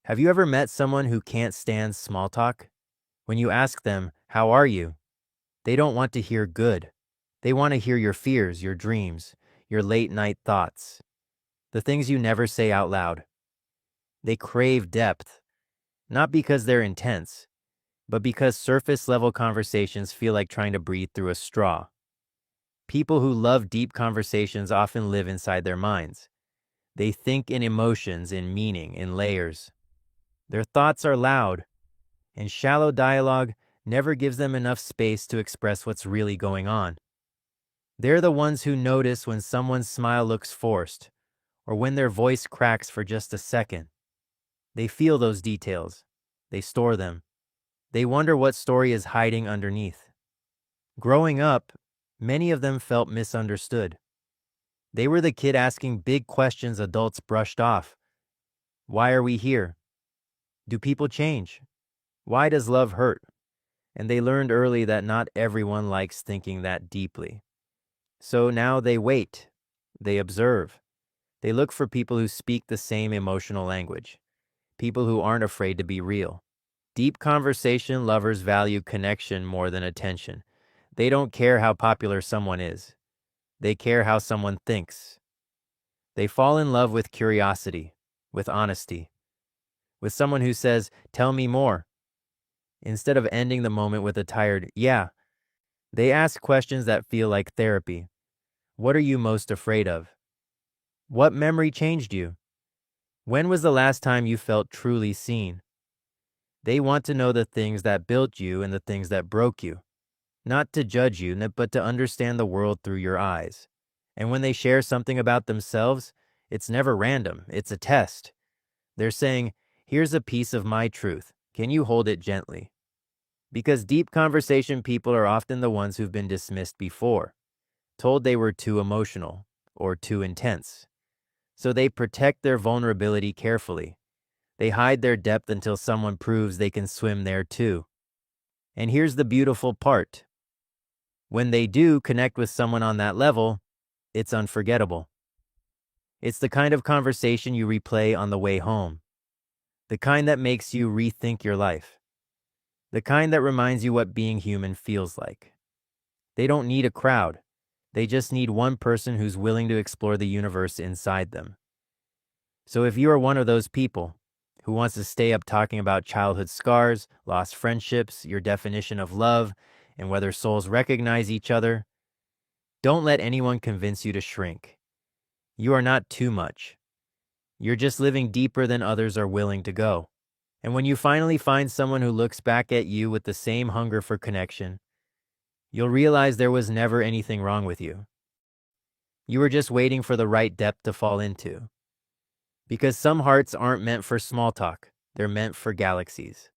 Have you ever met someone who can't stand small talk? When you ask them, "How are you?" they don't want to hear good. They want to hear your fears, your dreams, your late night thoughts, the things you never say out loud. They crave depth, not because they're intense, but because surface level conversations feel like trying to breathe through a straw. People who love deep conversations often live inside their minds. They think in emotions, in meaning, in layers. Their thoughts are loud, and shallow dialogue never gives them enough space to express what's really going on. They're the ones who notice when someone's smile looks forced, or when their voice cracks for just a second. They feel those details. They store them. They wonder what story is hiding underneath. Growing up, many of them felt misunderstood. They were the kid asking big questions adults brushed off. Why are we here? Do people change? Why does love hurt? And they learned early that not everyone likes thinking that deeply. So now they wait. They observe. They look for people who speak the same emotional language, people who aren't afraid to be real. Deep conversation lovers value connection more than attention. They don't care how popular someone is. They care how someone thinks. They fall in love with curiosity, with honesty, with someone who says, "Tell me more," instead of ending the moment with a tired, "Yeah." They ask questions that feel like therapy. What are you most afraid of? What memory changed you? When was the last time you felt truly seen? They want to know the things that built you and the things that broke you, not to judge you, but to understand the world through your eyes. And when they share something about themselves, it's never random, it's a test. They're saying, "Here's a piece of my truth. Can you hold it gently?" Because deep conversation people are often the ones who've been dismissed before, told they were too emotional or too intense. So they protect their vulnerability carefully. They hide their depth until someone proves they can swim there too. And here's the beautiful part. When they do connect with someone on that level, it's unforgettable. It's the kind of conversation you replay on the way home, the kind that makes you rethink your life, the kind that reminds you what being human feels like. They don't need a crowd. They just need one person who's willing to explore the universe inside them. So if you are one of those people who wants to stay up talking about childhood scars, lost friendships, your definition of love, and whether souls recognize each other, don't let anyone convince you to shrink. You are not too much. You're just living deeper than others are willing to go. And when you finally find someone who looks back at you with the same hunger for connection, you'll realize there was never anything wrong with you. You were just waiting for the right depth to fall into. Because some hearts aren't meant for small talk, they're meant for galaxies.